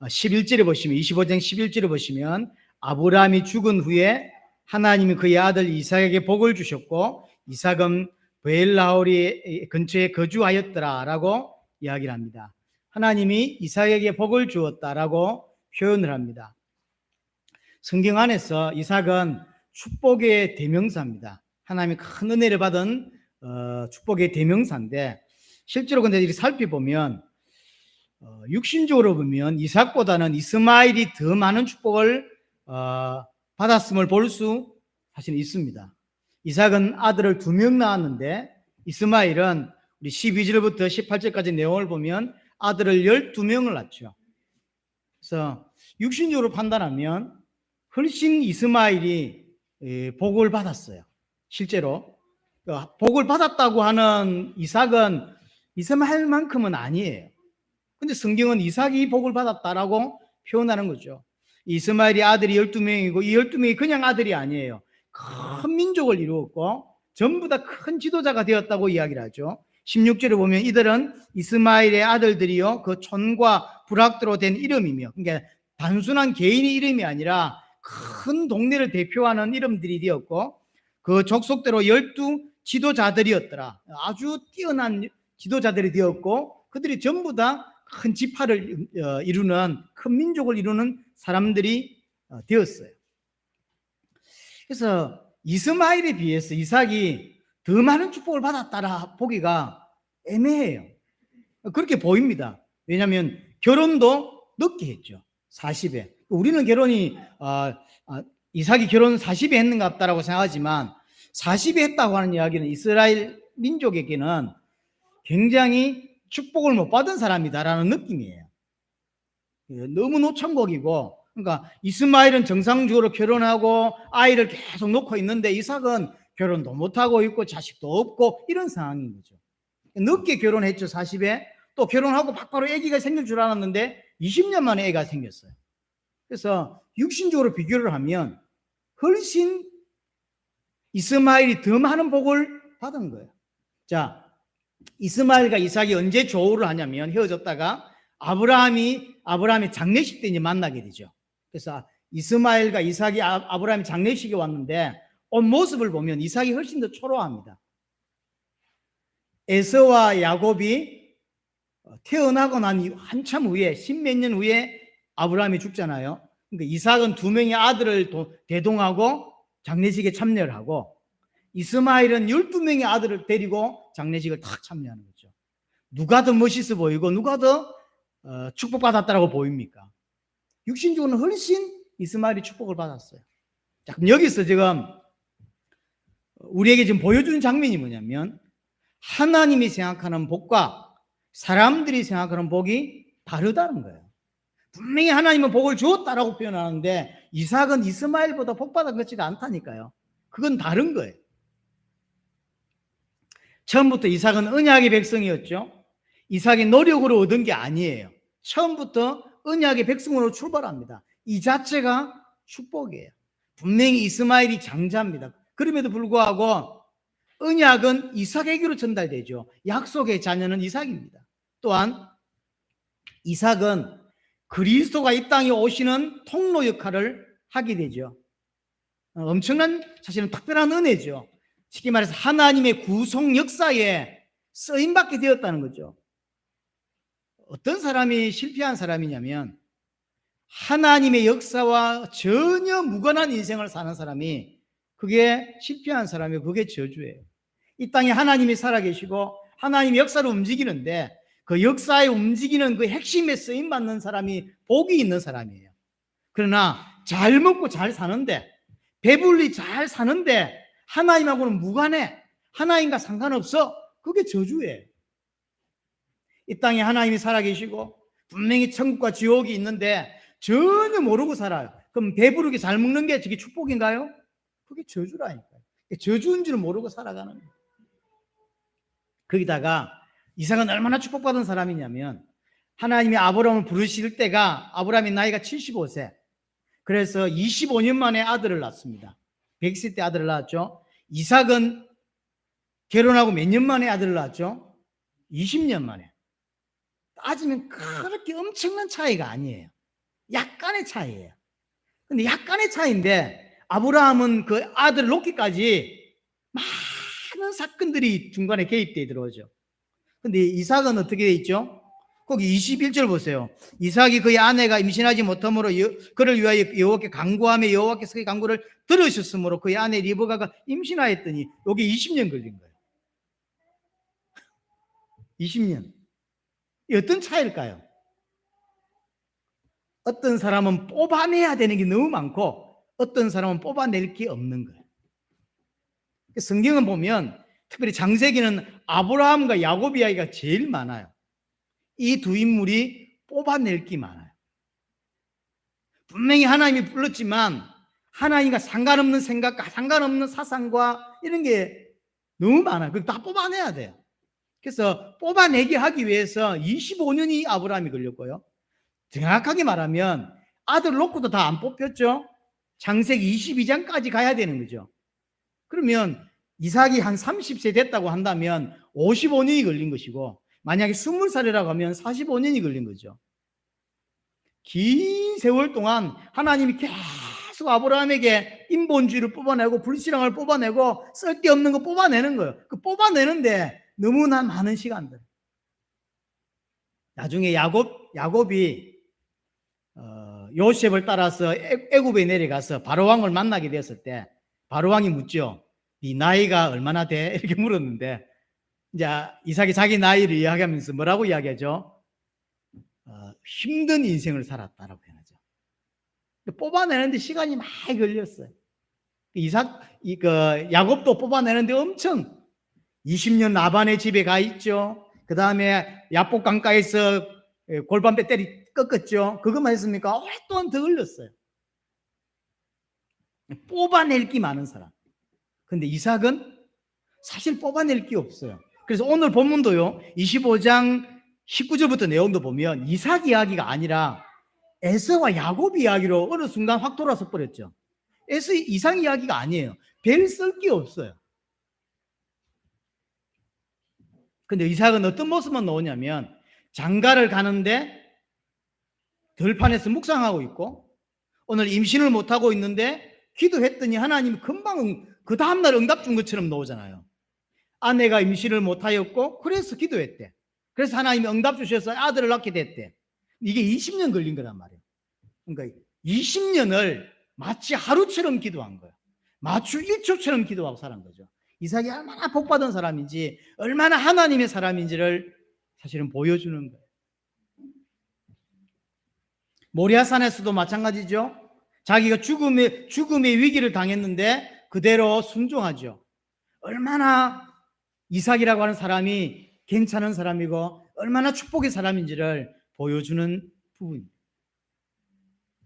11절에 보시면 25장 11절에 보시면 아브라함이 죽은 후에 하나님이 그의 아들 이삭에게 복을 주셨고 이삭은 베엘라오리 근처에 거주하였더라라고 이야기를 합니다. 하나님이 이삭에게 복을 주었다라고 표현을 합니다. 성경 안에서 이삭은 축복의 대명사입니다. 하나님이 큰 은혜를 받은 축복의 대명사인데 실제로 근데 이렇게 살펴보면 육신적으로 보면 이삭보다는 이스마엘이 더 많은 축복을 받았음을 볼 수 사실 있습니다. 이삭은 아들을 2명 낳았는데 이스마엘은 우리 12절부터 18절까지 내용을 보면 아들을 12명을 낳죠. 그래서 육신적으로 판단하면 훨씬 이스마엘이 복을 받았어요. 실제로 복을 받았다고 하는 이삭은 이스마엘만큼은 아니에요. 근데 성경은 이삭이 복을 받았다라고 표현하는 거죠. 이스마엘이 아들이 12명이고 이 12명이 그냥 아들이 아니에요. 큰 민족을 이루었고 전부 다 큰 지도자가 되었다고 이야기를 하죠. 16절에 보면 이들은 이스마엘의 아들들이요 그 촌과 부락도로 된 이름이며, 그러니까 단순한 개인의 이름이 아니라 큰 동네를 대표하는 이름들이 되었고 그 족속대로 12 지도자들이었더라. 아주 뛰어난 지도자들이 되었고 그들이 전부 다 큰 지파를 이루는, 큰 민족을 이루는 사람들이 되었어요. 그래서 이스마엘에 비해서 이삭이 더 많은 축복을 받았다라 보기가 애매해요. 그렇게 보입니다. 왜냐하면 결혼도 늦게 했죠. 40에. 우리는 결혼이 이삭이 결혼 40에 했는가 보다라고 생각하지만 40에 했다고 하는 이야기는 이스라엘 민족에게는 굉장히 축복을 못 받은 사람이다라는 느낌이에요. 너무 노천곡이고, 그러니까 이스마엘은 정상적으로 결혼하고 아이를 계속 놓고 있는데 이삭은 결혼도 못하고 있고 자식도 없고 이런 상황인 거죠. 늦게 결혼했죠. 40에. 또 결혼하고 바로 아기가 생길 줄 알았는데 20년 만에 애가 생겼어요. 그래서 육신적으로 비교를 하면 훨씬 이스마엘이 더 많은 복을 받은 거예요. 자, 이스마엘과 이삭이 언제 조우를 하냐면 헤어졌다가 아브라함의 장례식 때 이제 만나게 되죠. 그래서 이스마엘과 이삭이 아브라함의 장례식에 왔는데 옷 모습을 보면 이삭이 훨씬 더 초라합니다. 에서와 야곱이 태어나고 난 한참 후에 10몇 년 후에 아브라함이 죽잖아요. 그러니까 이삭은 2명의 아들을 대동하고 장례식에 참여를 하고 이스마엘은 12명의 아들을 데리고 장례식을 탁 참여하는 거죠. 누가 더 멋있어 보이고 누가 더 축복받았다라고 보입니까? 육신적으로는 훨씬 이스마엘이 축복을 받았어요. 자, 그럼 여기서 지금 우리에게 지금 보여주는 장면이 뭐냐면 하나님이 생각하는 복과 사람들이 생각하는 복이 다르다는 거예요. 분명히 하나님은 복을 주었다라고 표현하는데 이삭은 이스마엘보다 복받은 것 같지가 않다니까요. 그건 다른 거예요. 처음부터 이삭은 언약의 백성이었죠. 이삭이 노력으로 얻은 게 아니에요. 처음부터 언약의 백성으로 출발합니다. 이 자체가 축복이에요. 분명히 이스마엘이 장자입니다. 그럼에도 불구하고 언약은 이삭에게로 전달되죠. 약속의 자녀는 이삭입니다. 또한 이삭은 그리스도가 이 땅에 오시는 통로 역할을 하게 되죠. 엄청난 사실은 특별한 은혜죠. 쉽게 말해서 하나님의 구속 역사에 쓰임받게 되었다는 거죠. 어떤 사람이 실패한 사람이냐면 하나님의 역사와 전혀 무관한 인생을 사는 사람이 그게 실패한 사람이고 그게 저주예요. 이 땅에 하나님이 살아계시고 하나님의 역사를 움직이는데 그 역사에 움직이는 그 핵심에 쓰임받는 사람이 복이 있는 사람이에요. 그러나 잘 먹고 잘 사는데 배불리 잘 사는데 하나님하고는 무관해, 하나님과 상관없어, 그게 저주예요. 이 땅에 하나님이 살아계시고 분명히 천국과 지옥이 있는데 전혀 모르고 살아요. 그럼 배부르게 잘 먹는 게 저게 축복인가요? 그게 저주라니까요. 저주인 줄은 모르고 살아가는 거예요. 거기다가 이삭은 얼마나 축복받은 사람이냐면 하나님이 아브라함을 부르실 때가 아브라함의 나이가 75세. 그래서 25년 만에 아들을 낳습니다. 100세 때 아들을 낳았죠. 이삭은 결혼하고 몇 년 만에 아들을 낳았죠? 20년 만에. 따지면 그렇게 엄청난 차이가 아니에요. 약간의 차이예요. 근데 약간의 차이인데 아브라함은 그 아들을 놓기까지 많은 사건들이 중간에 개입되어 들어오죠. 근데 이삭은 어떻게 돼 있죠? 거기 21절 보세요. 이삭이 그의 아내가 임신하지 못하므로 그를 위하여 여호와께 간구하며 여호와께서 그의 간구를 들으셨으므로 그의 아내 리브가가 임신하였더니 여기 20년 걸린 거예요. 20년. 이 어떤 차이일까요? 어떤 사람은 뽑아내야 되는 게 너무 많고 어떤 사람은 뽑아낼 게 없는 거예요. 성경은 보면 특별히 창세기는 아브라함과 야곱 이야기가 제일 많아요. 이 두 인물이 뽑아낼 게 많아요. 분명히 하나님이 불렀지만 하나님과 상관없는 생각과 상관없는 사상과 이런 게 너무 많아요. 그걸 다 뽑아내야 돼요. 그래서 뽑아내게 하기 위해서 25년이 아브라함이 걸렸고요. 정확하게 말하면 아들 놓고도 다 안 뽑혔죠. 창세기 22장까지 가야 되는 거죠. 그러면 이삭이 한 30세 됐다고 한다면 55년이 걸린 것이고 만약에 20살이라고 하면 45년이 걸린 거죠. 긴 세월 동안 하나님이 계속 아브라함에게 인본주의를 뽑아내고 불신앙을 뽑아내고 쓸데없는 거 뽑아내는 거예요. 그 뽑아내는데 너무나 많은 시간들. 나중에 야곱이 요셉을 따라서 애굽에 내려가서 바로왕을 만나게 되었을 때 바로왕이 묻죠. 네 나이가 얼마나 돼? 이렇게 물었는데 이제 이삭이 자기 나이를 이야기하면서 뭐라고 이야기하죠? 힘든 인생을 살았다라고 해야죠. 뽑아내는데 시간이 많이 걸렸어요. 야곱도 뽑아내는데 엄청 20년 라반의 집에 가 있죠. 그 다음에 야복 강가에서 골반 배때리 꺾었죠. 그것만 했습니까? 오랫동안 더 걸렸어요. 뽑아낼 게 많은 사람. 근데 이삭은 사실 뽑아낼 게 없어요. 그래서 오늘 본문도요, 25장 19절부터 내용도 보면 이삭 이야기가 아니라 에서와 야곱 이야기로 어느 순간 확 돌아서 버렸죠. 이삭 이야기가 아니에요. 별 쓸 게 없어요. 근데 이삭은 어떤 모습만 나오냐면 장가를 가는데 들판에서 묵상하고 있고 오늘 임신을 못하고 있는데 기도했더니 하나님이 금방 그 다음날 응답 준 것처럼 나오잖아요. 아내가 임신을 못하였고 그래서 기도했대. 그래서 하나님이 응답 주셔서 아들을 낳게 됐대. 이게 20년 걸린 거란 말이에요. 그러니까 20년을 마치 하루처럼 기도한 거예요. 마치 1초처럼 기도하고 살은 거죠. 이삭이 얼마나 복받은 사람인지 얼마나 하나님의 사람인지를 사실은 보여주는 거예요. 모리아산에서도 마찬가지죠. 자기가 죽음의 위기를 당했는데 그대로 순종하죠. 얼마나 이삭이라고 하는 사람이 괜찮은 사람이고 얼마나 축복의 사람인지를 보여주는 부분입니다.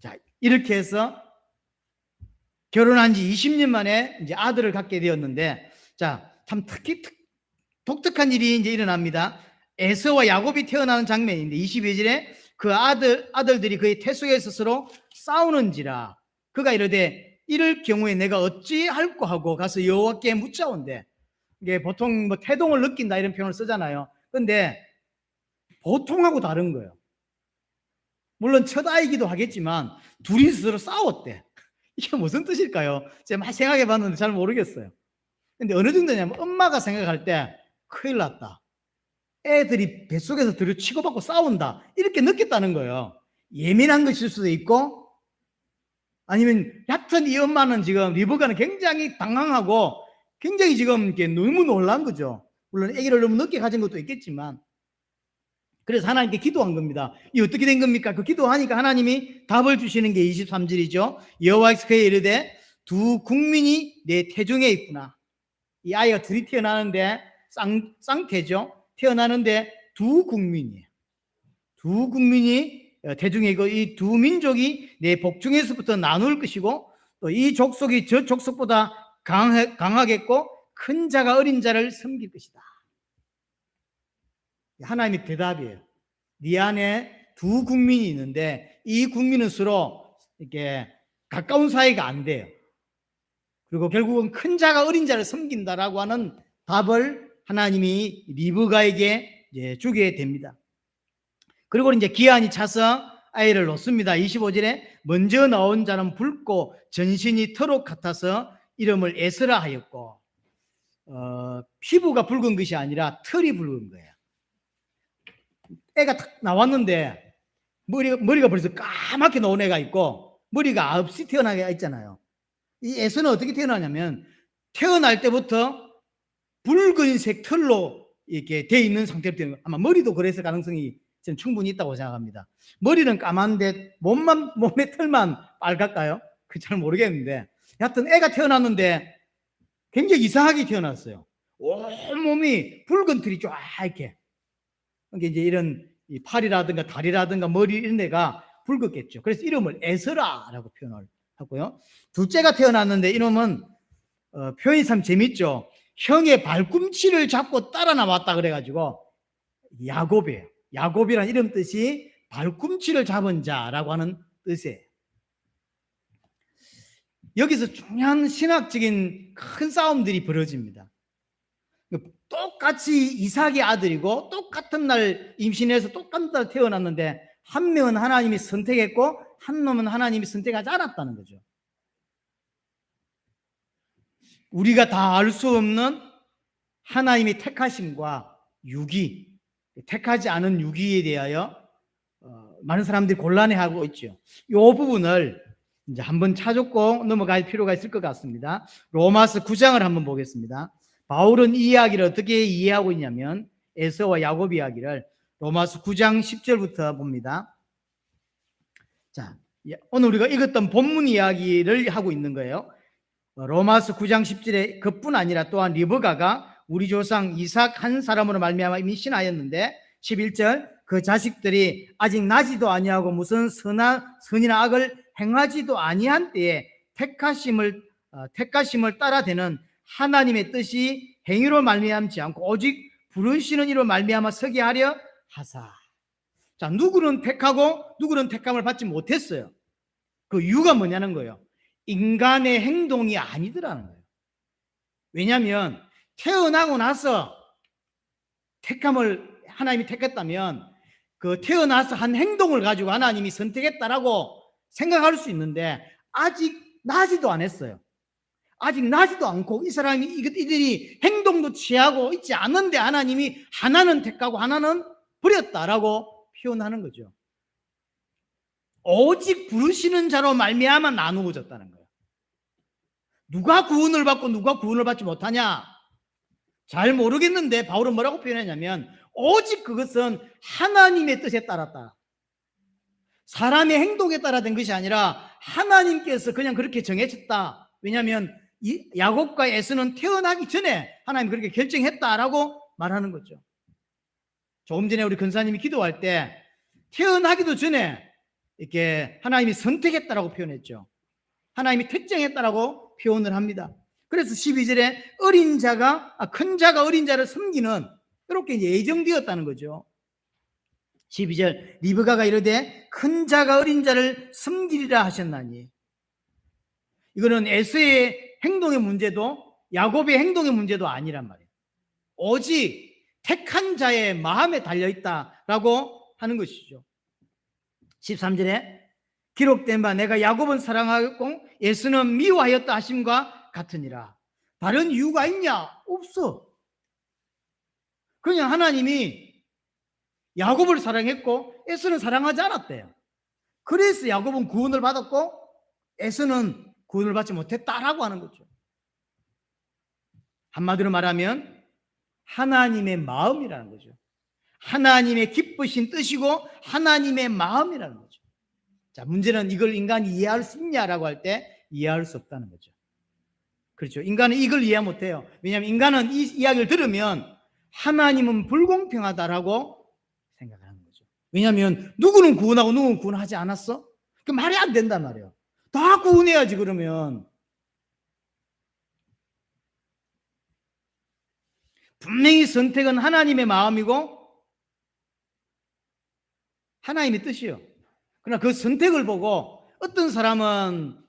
자, 이렇게 해서 결혼한 지 20년 만에 이제 아들을 갖게 되었는데, 자, 참 독특한 일이 이제 일어납니다. 에서와 야곱이 태어나는 장면인데 22절에 그 아들들이 그의 태소에 스스로 싸우는지라 그가 이르되 이럴 경우에 내가 어찌할꼬 하고 가서 여호와께 묻자온대. 이게 보통 뭐 태동을 느낀다 이런 표현을 쓰잖아요. 근데 보통하고 다른 거예요. 물론 첫 아이기도 하겠지만 둘이 스스로 싸웠대. 이게 무슨 뜻일까요? 제가 많이 생각해 봤는데 잘 모르겠어요. 근데 어느 정도냐면 엄마가 생각할 때 큰일 났다. 애들이 뱃속에서 들여 치고받고 싸운다. 이렇게 느꼈다는 거예요. 예민한 것일 수도 있고 아니면 얕은 이 엄마는 지금 리브가는 굉장히 당황하고 굉장히 지금 이렇게 너무 놀란 거죠. 물론 아기를 너무 늦게 가진 것도 있겠지만 그래서 하나님께 기도한 겁니다. 이 어떻게 된 겁니까? 그 기도하니까 하나님이 답을 주시는 게 23절이죠. 여호와께서 그에 이르되 두 국민이 내 태중에 있구나. 이 아이가 둘이 태어나는데 쌍태죠. 태어나는데 두 국민이에요. 두 국민이 태중에 있고 이 두 민족이 내 복중에서부터 나눌 것이고 또 이 족속이 저 족속보다 강하겠고 큰 자가 어린 자를 섬길 것이다. 하나님의 대답이에요. 네 안에 두 국민이 있는데 이 국민은 서로 이렇게 가까운 사이가 안 돼요. 그리고 결국은 큰 자가 어린 자를 섬긴다라고 하는 답을 하나님이 리브가에게 이제 주게 됩니다. 그리고 이제 기한이 차서 아이를 놓습니다. 25절에 먼저 나온 자는 붉고 전신이 터록 같아서 이름을 에스라 하였고, 피부가 붉은 것이 아니라 털이 붉은 거예요. 애가 딱 나왔는데 머리가 벌써 까맣게 나온 애가 있고 머리가 없이 태어나게 있잖아요. 이 에서는 어떻게 태어나냐면 태어날 때부터 붉은색 털로 이렇게 돼 있는 상태로 태어나요. 아마 머리도 그랬을 가능성이 저는 충분히 있다고 생각합니다. 머리는 까만데 몸의 털만 빨갈까요? 그 잘 모르겠는데 하여튼 애가 태어났는데 굉장히 이상하게 태어났어요. 온몸이 붉은 털이 쫙 이렇게. 그러니까 이제 이런 이 팔이라든가 다리라든가 머리 이런 데가 붉었겠죠. 그래서 이름을 에스라라고 표현을 하고요. 둘째가 태어났는데 이놈은 표현이 참 재밌죠. 형의 발꿈치를 잡고 따라 나왔다 그래가지고 야곱이에요. 야곱이라는 이름 뜻이 발꿈치를 잡은 자라고 하는 뜻이에요. 여기서 중요한 신학적인 큰 싸움들이 벌어집니다. 똑같이 이삭의 아들이고 똑같은 날 임신해서 똑같은 날 태어났는데 한 명은 하나님이 선택했고 한 놈은 하나님이 선택하지 않았다는 거죠. 우리가 다 알 수 없는 하나님의 택하심과 유기, 택하지 않은 유기에 대하여 많은 사람들이 곤란해하고 있죠. 이 부분을 이제 한번 찾고 넘어갈 필요가 있을 것 같습니다. 로마서 9장을 한번 보겠습니다. 바울은 이 이야기를 어떻게 이해하고 있냐면 에서와 야곱 이야기를 로마서 9장 10절부터 봅니다. 자, 오늘 우리가 읽었던 본문 이야기를 하고 있는 거예요. 로마서 9장 10절에 그뿐 아니라 또한 리브가가 우리 조상 이삭 한 사람으로 말미암아 임신하였는데 11절 그 자식들이 아직 나지도 아니하고 무슨 선이나 악을 행하지도 아니한 때에 택하심을 따라되는 하나님의 뜻이 행위로 말미암지 않고 오직 부르시는 이로 말미암아 서게 하려 하사. 자, 누구는 택하고 누구는 택함을 받지 못했어요. 그 이유가 뭐냐는 거예요. 인간의 행동이 아니더라는 거예요. 왜냐하면 태어나고 나서 택함을 하나님이 택했다면 그 태어나서 한 행동을 가지고 하나님이 선택했다라고 생각할 수 있는데 아직 나지도 않았어요. 아직 나지도 않고 이 사람이 이들이 행동도 취하고 있지 않는데 하나님이 하나는 택하고 하나는 버렸다라고 표현하는 거죠. 오직 부르시는 자로 말미암아 나누어졌다는 거예요. 누가 구원을 받고 누가 구원을 받지 못하냐? 잘 모르겠는데 바울은 뭐라고 표현했냐면 오직 그것은 하나님의 뜻에 따랐다. 사람의 행동에 따라 된 것이 아니라 하나님께서 그냥 그렇게 정해졌다. 왜냐하면 이 야곱과 에서는 태어나기 전에 하나님이 그렇게 결정했다라고 말하는 거죠. 조금 전에 우리 근사님이 기도할 때 태어나기도 전에 이렇게 하나님이 선택했다라고 표현했죠. 하나님이 특정했다라고 표현을 합니다. 그래서 12절에 큰 자가 어린 자를 섬기는 이렇게 예정되었다는 거죠. 12절 리브가가 이르되 큰 자가 어린 자를 섬기리라 하셨나니, 이거는 에서의 행동의 문제도 야곱의 행동의 문제도 아니란 말이에요. 오직 택한 자의 마음에 달려있다라고 하는 것이죠. 13절에 기록된 바 내가 야곱은 사랑하였고 에서는 미워하였다 하심과 같으니라. 다른 이유가 있냐? 없어. 그냥 하나님이 야곱을 사랑했고 에서는 사랑하지 않았대요. 그래서 야곱은 구원을 받았고 에서는 구원을 받지 못했다라고 하는 거죠. 한마디로 말하면 하나님의 마음이라는 거죠. 하나님의 기쁘신 뜻이고 하나님의 마음이라는 거죠. 자, 문제는 이걸 인간이 이해할 수 있냐라고 할 때 이해할 수 없다는 거죠. 그렇죠. 인간은 이걸 이해 못해요. 왜냐하면 인간은 이 이야기를 들으면 하나님은 불공평하다라고 생각하는 거죠. 왜냐하면 누구는 구원하고 누구는 구원하지 않았어? 그 말이 안 된단 말이에요. 다 구원해야지. 그러면 분명히 선택은 하나님의 마음이고 하나님의 뜻이요. 그러나 그 선택을 보고 어떤 사람은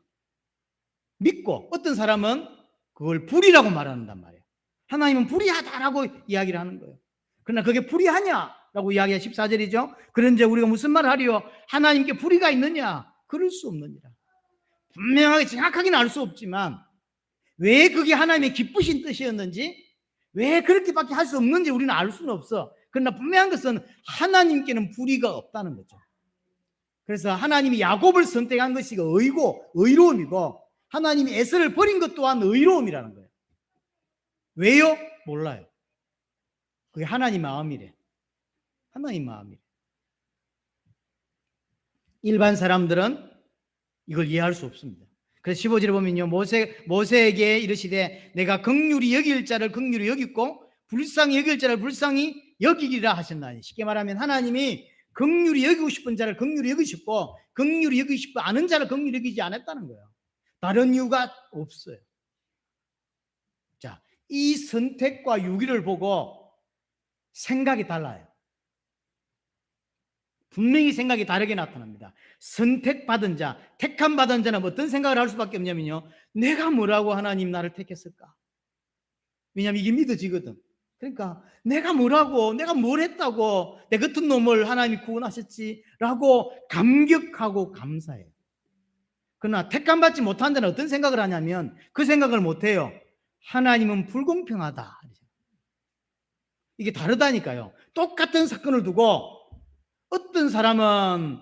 믿고 어떤 사람은 그걸 불의라고 말한단 말이에요. 하나님은 불의하다라고 이야기를 하는 거예요. 그러나 그게 불의하냐? 라고 이야기가 14절이죠. 그런데 우리가 무슨 말을 하리요? 하나님께 불의가 있느냐? 그럴 수 없느니라. 분명하게 정확하게는 알 수 없지만 왜 그게 하나님의 기쁘신 뜻이었는지, 왜 그렇게밖에 할 수 없는지 우리는 알 수는 없어. 그러나 분명한 것은 하나님께는 불의가 없다는 거죠. 그래서 하나님이 야곱을 선택한 것이 의고 의로움이고, 하나님이 에서를 버린 것 또한 의로움이라는 거예요. 왜요? 몰라요. 그게 하나님 마음이래. 하나님 마음이래. 일반 사람들은 이걸 이해할 수 없습니다. 그래서 15절에 보면요, 모세에게 이르시되 내가 긍휼히 여길 자를 긍휼히 여기고 불쌍히 여길 자를 불쌍히 여기리라 하셨나니. 쉽게 말하면 하나님이 긍휼히 여기고 싶은 자를 긍휼히 여기셨고 긍휼히 여기고 싶지 않은 자를 긍휼히 여기지 않았다는 거예요. 다른 이유가 없어요. 자, 이 선택과 유기를 보고 생각이 달라요. 분명히 생각이 다르게 나타납니다. 선택받은 자, 택함받은 자는 어떤 생각을 할 수밖에 없냐면요, 내가 뭐라고 하나님 나를 택했을까? 왜냐하면 이게 믿어지거든. 그러니까 내가 뭐라고, 내가 뭘 했다고 내 같은 놈을 하나님이 구원하셨지라고 감격하고 감사해요. 그러나 택함받지 못한 자는 어떤 생각을 하냐면 그 생각을 못해요. 하나님은 불공평하다. 이게 다르다니까요. 똑같은 사건을 두고 어떤 사람은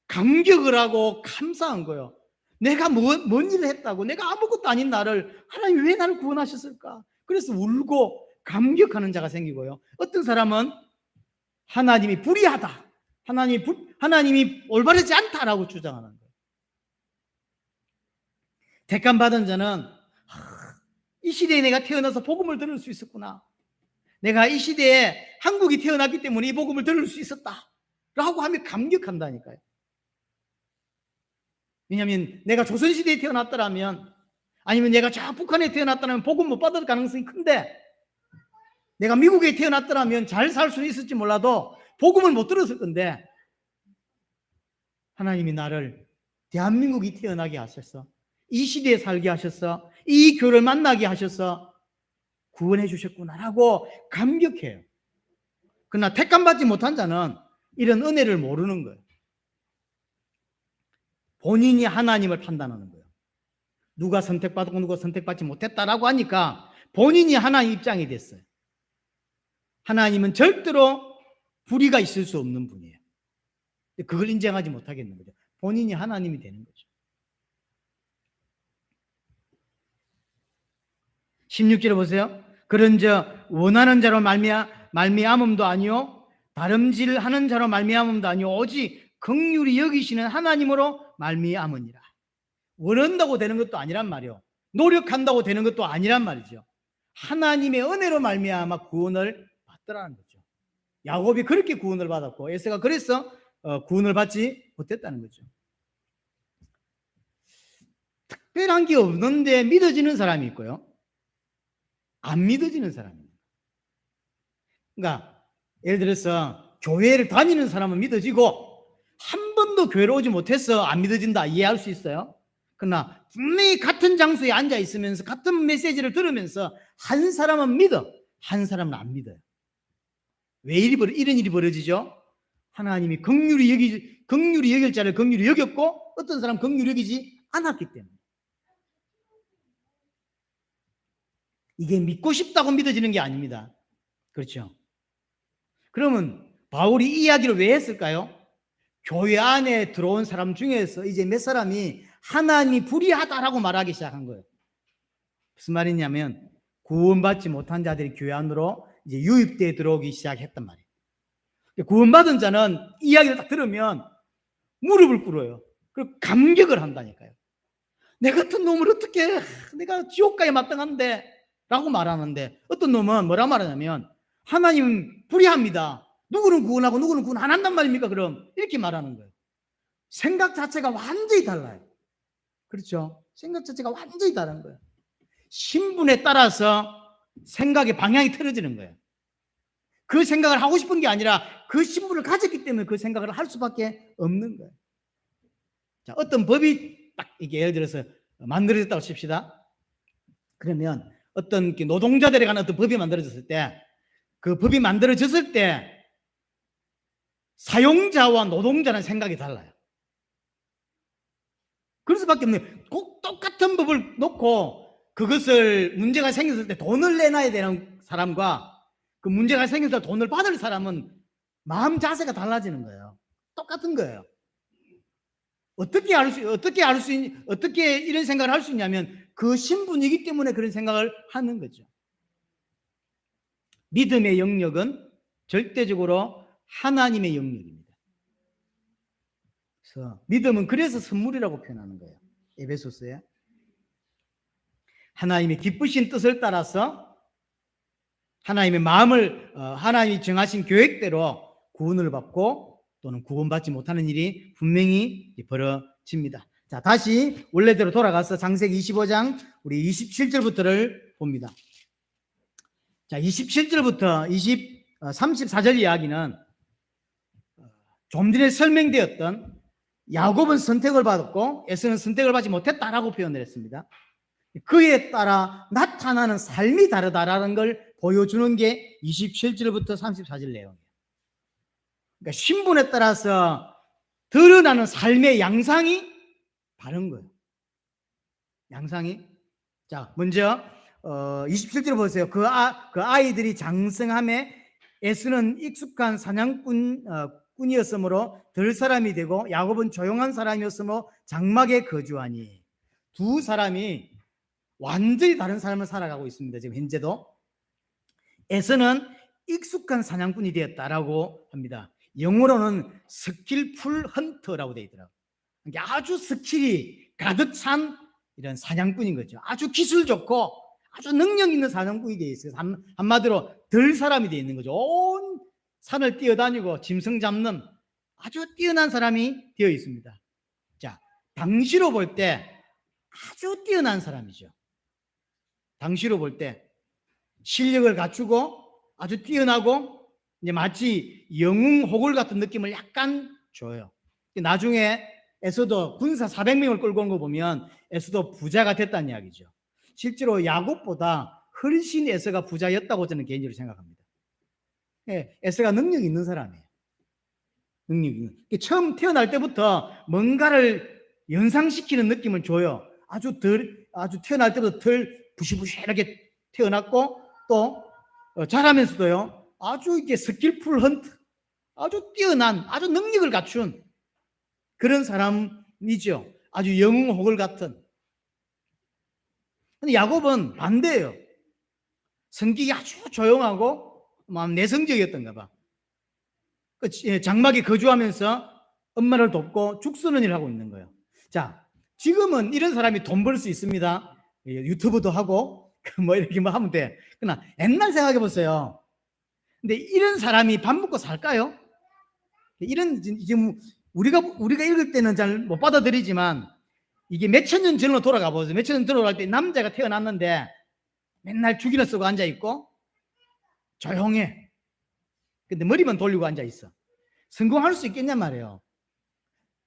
감격을 하고 감사한 거예요. 내가 뭔 일을 했다고, 내가 아무것도 아닌 나를 하나님 왜 나를 구원하셨을까? 그래서 울고 감격하는 자가 생기고요. 어떤 사람은 하나님이 불의하다, 하나님이 올바르지 않다라고 주장하는 거예요. 택감 받은 자는 이 시대에 내가 태어나서 복음을 들을 수 있었구나, 내가 이 시대에 한국이 태어났기 때문에 이 복음을 들을 수 있었다 라고 하며 감격한다니까요. 왜냐하면 내가 조선시대에 태어났더라면, 아니면 내가 저 북한에 태어났더라면 복음 못 받을 가능성이 큰데, 내가 미국에 태어났더라면 잘 살 수는 있을지 몰라도 복음을 못 들었을 건데, 하나님이 나를 대한민국이 태어나게 하셔서 이 시대에 살게 하셔서 이 교를 만나게 하셔서 구원해 주셨구나라고 감격해요. 그러나 택감받지 못한 자는 이런 은혜를 모르는 거예요. 본인이 하나님을 판단하는 거예요. 누가 선택받고 누가 선택받지 못했다라고 하니까 본인이 하나님 입장이 됐어요. 하나님은 절대로 불의가 있을 수 없는 분이에요. 그걸 인정하지 못하겠는 거죠. 본인이 하나님이 되는 거죠. 16절에 보세요. 그런즉 원하는 자로 말미암음도 아니요 다름질하는 자로 말미암음도 아니요 오직 긍휼히 여기시는 하나님으로 말미암으니라. 원한다고 되는 것도 아니란 말이요, 노력한다고 되는 것도 아니란 말이죠. 하나님의 은혜로 말미암아 구원을 받더라는 거죠. 야곱이 그렇게 구원을 받았고 에서가 그래서 구원을 받지 못했다는 거죠. 특별한 게 없는데 믿어지는 사람이 있고요, 안 믿어지는 사람입니다. 그러니까 예를 들어서 교회를 다니는 사람은 믿어지고 한 번도 교회로 오지 못해서 안 믿어진다, 이해할 수 있어요. 그러나 분명히 같은 장소에 앉아 있으면서 같은 메시지를 들으면서 한 사람은 믿어, 한 사람은 안 믿어요. 왜 이런 일이 벌어지죠? 하나님이 긍휼히 여길 자를 긍휼히 여겼고 어떤 사람 긍휼히 여기지 않았기 때문에. 이게 믿고 싶다고 믿어지는 게 아닙니다. 그렇죠? 그러면 바울이 이 이야기를 왜 했을까요? 교회 안에 들어온 사람 중에서 이제 몇 사람이 하나님이 불의하다라고 말하기 시작한 거예요. 무슨 말이냐면 구원받지 못한 자들이 교회 안으로 이제 유입돼 들어오기 시작했단 말이에요. 구원받은 자는 이 이야기를 딱 들으면 무릎을 꿇어요. 그리고 감격을 한다니까요. 내 같은 놈을 어떻게, 내가 지옥가에 마땅한데 라고 말하는데, 어떤 놈은 뭐라 말하냐면 하나님 불의합니다, 누구는 구원하고 누구는 구원 안 한단 말입니까? 그럼 이렇게 말하는 거예요. 생각 자체가 완전히 달라요. 그렇죠? 생각 자체가 완전히 다른 거예요. 신분에 따라서 생각의 방향이 틀어지는 거예요. 그 생각을 하고 싶은 게 아니라 그 신분을 가졌기 때문에 그 생각을 할 수밖에 없는 거예요. 자, 어떤 법이 딱 이게 예를 들어서 만들어졌다고 칩시다. 그러면 어떤 노동자들에 관한 어떤 법이 만들어졌을 때, 그 법이 만들어졌을 때 사용자와 노동자는 생각이 달라요. 그럴 수밖에 없네요. 꼭 똑같은 법을 놓고 그것을 문제가 생겼을 때 돈을 내놔야 되는 사람과 그 문제가 생겨서 돈을 받을 사람은 마음 자세가 달라지는 거예요. 똑같은 거예요. 어떻게 이런 생각을 할 수 있냐면 그 신분이기 때문에 그런 생각을 하는 거죠. 믿음의 영역은 절대적으로 하나님의 영역입니다. 그래서 믿음은 그래서 선물이라고 표현하는 거예요. 에베소서에 하나님의 기쁘신 뜻을 따라서 하나님의 마음을 하나님이 정하신 계획대로 구원을 받고 또는 구원받지 못하는 일이 분명히 벌어집니다. 자, 다시 원래대로 돌아가서 창세기 25장 우리 27절부터를 봅니다. 자, 27절부터 34절 이야기는 좀 전에 설명되었던 야곱은 선택을 받았고 에서는 선택을 받지 못했다라고 표현을 했습니다. 그에 따라 나타나는 삶이 다르다라는 걸 보여주는 게 27절부터 34절 내용이에요. 그러니까 신분에 따라서 드러나는 삶의 양상이 다른 거예요. 양상이. 자, 먼저 27절 보세요. 그 아이들이 장성함에 에서는 익숙한 사냥꾼이었으므로 들 사람이 되고 야곱은 조용한 사람이었으므로 장막에 거주하니. 두 사람이 완전히 다른 삶을 살아가고 있습니다. 지금 현재도. 에서는 익숙한 사냥꾼이 되었다라고 합니다. 영어로는 스킬풀 헌터라고 되어 있더라고요. 그러니까 아주 스킬이 가득 찬 이런 사냥꾼인 거죠. 아주 기술 좋고 아주 능력 있는 사냥꾼이 되어 있어요. 한마디로 들 사람이 되어 있는 거죠. 온 산을 뛰어다니고 짐승 잡는 아주 뛰어난 사람이 되어 있습니다. 자, 당시로 볼 때 아주 뛰어난 사람이죠. 당시로 볼 때 실력을 갖추고 아주 뛰어나고 이제 마치 영웅호걸 같은 느낌을 약간 줘요. 나중에 에서도 군사 400명을 끌고 온 거 보면 에서도 부자가 됐다는 이야기죠. 실제로 야곱보다 훨씬 에서가 부자였다고 저는 개인적으로 생각합니다. 에서가 능력 있는 사람이에요. 능력 있는. 처음 태어날 때부터 뭔가를 연상시키는 느낌을 줘요. 아주 태어날 때부터 덜 부시부시하게 태어났고 또 자라면서도요 아주 이게 스킬풀 헌트, 아주 뛰어난, 아주 능력을 갖춘 그런 사람이죠. 아주 영웅호걸 같은. 근데 야곱은 반대예요. 성격이 아주 조용하고 내성적이었던가 봐. 장막에 거주하면서 엄마를 돕고 죽 쓰는 일을 하고 있는 거예요. 자, 지금은 이런 사람이 돈 벌 수 있습니다. 유튜브도 하고 뭐 이렇게 뭐 하면 돼. 그러나 옛날 생각해 보세요. 근데 이런 사람이 밥 먹고 살까요? 이런 지금 우리가 읽을 때는 잘 못 받아들이지만 이게 몇천 년 전으로 돌아가 보세요. 몇천 년 돌아갈 때 남자가 태어났는데 맨날 죽이나 쓰고 앉아 있고 조용해. 근데 머리만 돌리고 앉아 있어. 성공할 수 있겠냔 말이에요.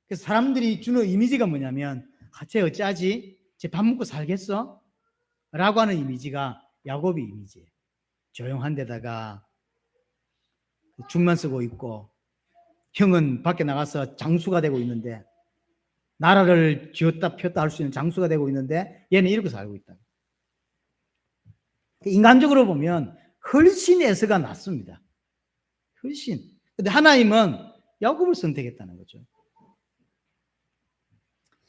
그래서 사람들이 주는 이미지가 뭐냐면 쟤 어찌하지? 쟤 밥 먹고 살겠어? 라고 하는 이미지가 야곱의 이미지예요. 조용한 데다가 죽만 쓰고 있고 형은 밖에 나가서 장수가 되고 있는데 나라를 쥐었다 폈다 할 수 있는 장수가 되고 있는데 얘는 이렇게 살고 있다. 인간적으로 보면 훨씬 에서가 낫습니다. 훨씬. 근데 하나님은 야곱을 선택했다는 거죠.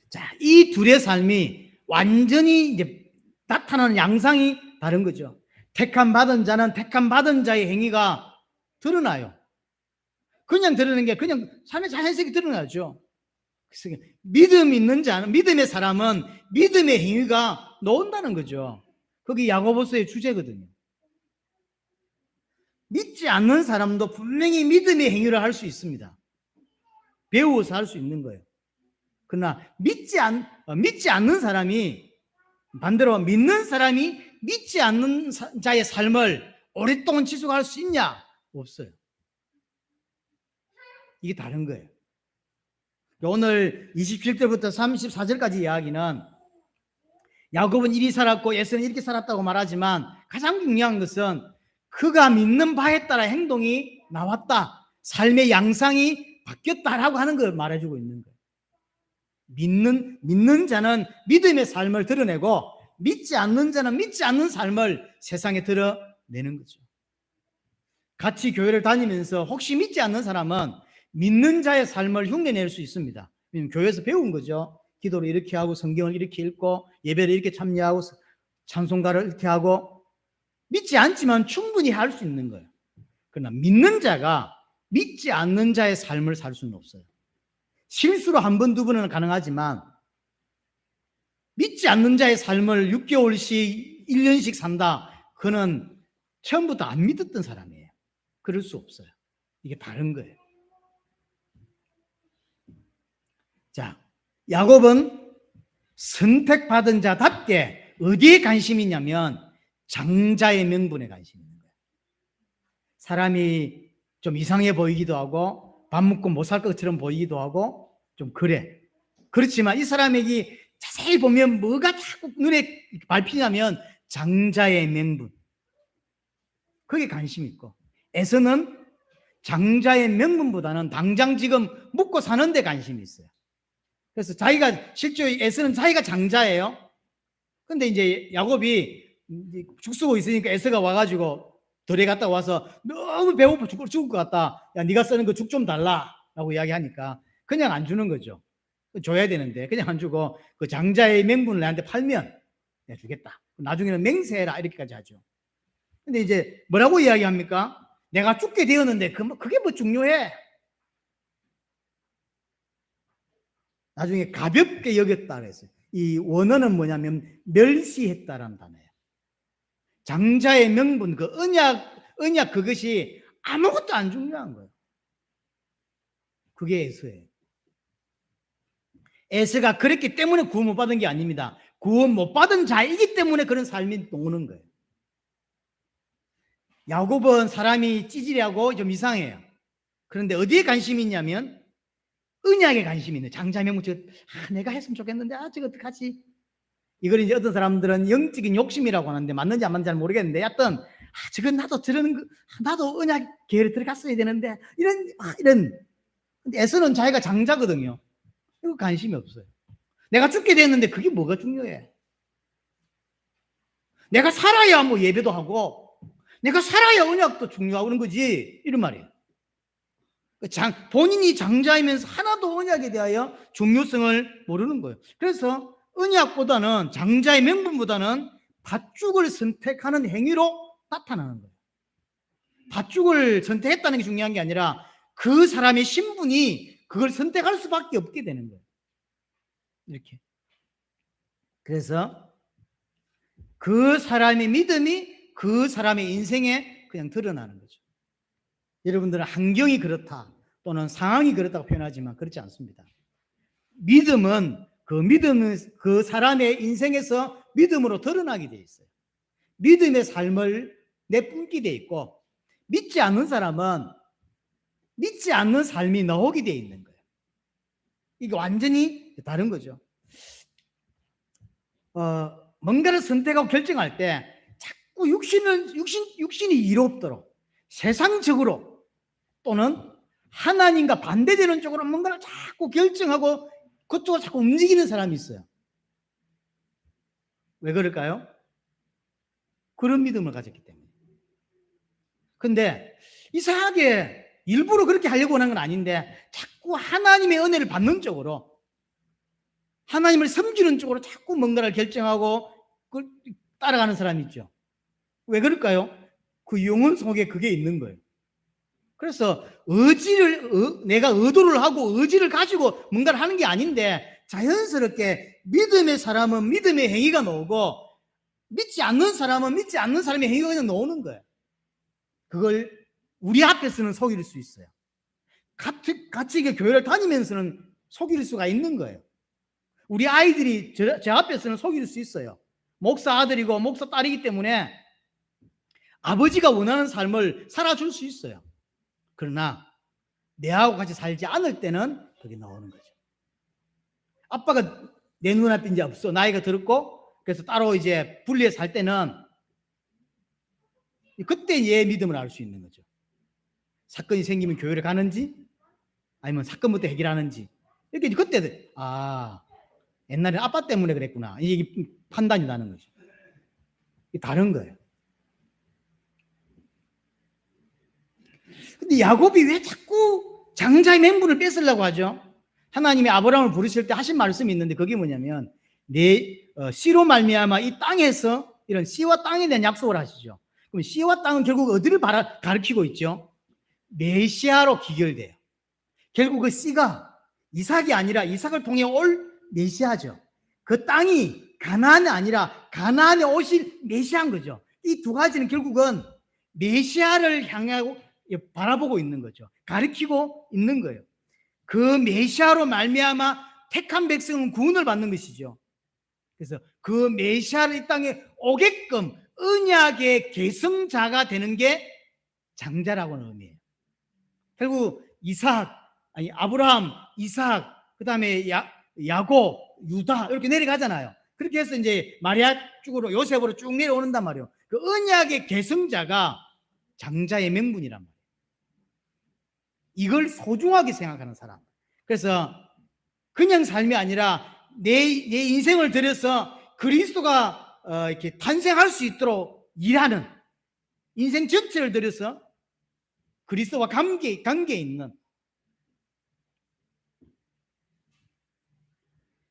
자, 이 둘의 삶이 완전히 이제 나타나는 양상이 다른 거죠. 택함 받은 자는 택함 받은 자의 행위가 드러나요. 그냥 드러나는 게 그냥 삶의 자연스럽게 드러나죠. 그래서 믿음 있는 자는, 믿음의 사람은 믿음의 행위가 나온다는 거죠. 그게 야고보서의 주제거든요. 믿지 않는 사람도 분명히 믿음의 행위를 할 수 있습니다. 배워서 할 수 있는 거예요. 그러나 믿지 않는 사람이, 반대로 믿는 사람이 믿지 않는 자의 삶을 오랫동안 지속할 수 있냐? 없어요. 이게 다른 거예요. 오늘 27절부터 34절까지 이야기는 야곱은 이리 살았고 에서는 이렇게 살았다고 말하지만 가장 중요한 것은 그가 믿는 바에 따라 행동이 나왔다. 삶의 양상이 바뀌었다라고 하는 걸 말해주고 있는 거예요. 믿는 자는 믿음의 삶을 드러내고 믿지 않는 자는 믿지 않는 삶을 세상에 드러내는 거죠. 같이 교회를 다니면서 혹시 믿지 않는 사람은 믿는 자의 삶을 흉내낼 수 있습니다. 교회에서 배운 거죠. 기도를 이렇게 하고 성경을 이렇게 읽고 예배를 이렇게 참여하고 찬송가를 이렇게 하고 믿지 않지만 충분히 할 수 있는 거예요. 그러나 믿는 자가 믿지 않는 자의 삶을 살 수는 없어요. 실수로 한 번, 두 번은 가능하지만 믿지 않는 자의 삶을 6개월씩, 1년씩 산다. 그는 처음부터 안 믿었던 사람이에요. 그럴 수 없어요. 이게 다른 거예요. 자, 야곱은 선택받은 자답게 어디에 관심이 있냐면 장자의 명분에 관심이 있는 거예요. 사람이 좀 이상해 보이기도 하고 밥 먹고 못 살 것처럼 보이기도 하고 좀 그래. 그렇지만 이 사람에게 자세히 보면 뭐가 자꾸 눈에 밟히냐면 장자의 명분. 거기에 관심이 있고 에서는 장자의 명분보다는 당장 지금 먹고 사는 데 관심이 있어요. 그래서 자기가 실제 에서는 자기가 장자예요. 근데 이제 야곱이 죽 쓰고 있으니까 에서가 와가지고 덜에 갔다 와서 너무 배고파 죽을 것 같다. 야, 네가 쓰는 거 죽 좀 달라라고 이야기하니까 그냥 안 주는 거죠. 줘야 되는데 그냥 안 주고 그 장자의 명분을 나한테 팔면 내가 주겠다. 나중에는 맹세해라 이렇게까지 하죠. 근데 이제 뭐라고 이야기합니까? 내가 죽게 되었는데 그게 뭐 중요해? 나중에 가볍게 여겼다 그랬어요. 이 원어는 뭐냐면 멸시했다라는 단어예요. 장자의 명분, 그 언약 그것이 아무것도 안 중요한 거예요. 그게 에서예요. 에서가 그랬기 때문에 구원 못 받은 게 아닙니다. 구원 못 받은 자이기 때문에 그런 삶이 오는 거예요. 야곱은 사람이 찌질하고 좀 이상해요. 그런데 어디에 관심이 있냐면 언약에 관심이 있는 장자 명분. 내가 했으면 좋겠는데 저거 어떡하지? 이걸 이제 어떤 사람들은 영적인 욕심이라고 하는데 맞는지 안 맞는지 잘 모르겠는데 하여튼 저건 나도 저런 거 나도 언약 계열에 들어갔어야 되는데 이런 근데 에서는 자기가 장자거든요. 이거 관심이 없어요. 내가 죽게 됐는데 그게 뭐가 중요해? 내가 살아야 뭐 예배도 하고 내가 살아야 언약도 중요하고 그런 거지 이런 말이에요. 본인이 장자이면서 하나도 언약에 대하여 중요성을 모르는 거예요. 그래서 언약보다는 장자의 명분보다는 밭죽을 선택하는 행위로 나타나는 거예요. 밭죽을 선택했다는 게 중요한 게 아니라 그 사람의 신분이 그걸 선택할 수밖에 없게 되는 거예요. 이렇게. 그래서 그 사람의 믿음이 그 사람의 인생에 그냥 드러나는 거죠. 여러분들은 환경이 그렇다 또는 상황이 그렇다고 표현하지만 그렇지 않습니다. 믿음은 그 사람의 인생에서 믿음으로 드러나게 돼 있어요. 믿음의 삶을 내뿜게 돼 있고 믿지 않는 사람은 믿지 않는 삶이 나오게 돼 있는 거예요. 이게 완전히 다른 거죠. 뭔가를 선택하고 결정할 때 자꾸 육신이 이롭도록 세상적으로 또는 하나님과 반대되는 쪽으로 뭔가를 자꾸 결정하고 그쪽으로 자꾸 움직이는 사람이 있어요. 왜 그럴까요? 그런 믿음을 가졌기 때문에. 근데 이상하게 일부러 그렇게 하려고 하는 건 아닌데 자꾸 하나님의 은혜를 받는 쪽으로 하나님을 섬기는 쪽으로 자꾸 뭔가를 결정하고 따라가는 사람이 있죠. 왜 그럴까요? 그 영혼 속에 그게 있는 거예요. 그래서 내가 의도를 하고 의지를 가지고 뭔가를 하는 게 아닌데 자연스럽게 믿음의 사람은 믿음의 행위가 나오고 믿지 않는 사람은 믿지 않는 사람의 행위가 그냥 나오는 거예요. 그걸 우리 앞에서는 속일 수 있어요. 같이 교회를 다니면서는 속일 수가 있는 거예요. 우리 아이들이 제 앞에서는 속일 수 있어요. 목사 아들이고 목사 딸이기 때문에 아버지가 원하는 삶을 살아줄 수 있어요. 그러나 내하고 같이 살지 않을 때는 그게 나오는 거죠. 아빠가 내 눈앞에 이제 없어. 나이가 들었고 그래서 따로 이제 분리해서 살 때는 그때 얘 믿음을 알 수 있는 거죠. 사건이 생기면 교회를 가는지 아니면 사건부터 해결하는지 이렇게 그때 옛날에 아빠 때문에 그랬구나 이게 판단이 나는 거죠. 다른 거예요. 근데 야곱이 왜 자꾸 장자의 맹분을 뺏으려고 하죠? 하나님이 아브라함을 부르실 때 하신 말씀이 있는데 그게 뭐냐면 씨로 말미암아 이 땅에서 이런 씨와 땅에 대한 약속을 하시죠. 그럼 씨와 땅은 결국 어디를 가리키고 있죠? 메시아로 기결돼요. 결국 그 씨가 이삭이 아니라 이삭을 통해 올 메시아죠. 그 땅이 가나안이 아니라 가나안에 오실 메시아인 거죠. 이 두 가지는 결국은 메시아를 향하고 바라보고 있는 거죠. 가리키고 있는 거예요. 그 메시아로 말미암아 택한 백성은 구원을 받는 것이죠. 그래서 그 메시아를 이 땅에 오게끔 언약의 계승자가 되는 게 장자라고 하는 의미예요. 결국 아브라함, 이삭, 그 다음에 야곱, 유다 이렇게 내려가잖아요. 그렇게 해서 이제 마리아 쪽으로 요셉으로 쭉 내려오는단 말이에요. 그 언약의 계승자가 장자의 명분이란 말이에요. 이걸 소중하게 생각하는 사람. 그래서 그냥 삶이 아니라 내 인생을 들여서 그리스도가 이렇게 탄생할 수 있도록 일하는 인생 전체를 들여서 그리스도와 관계 있는.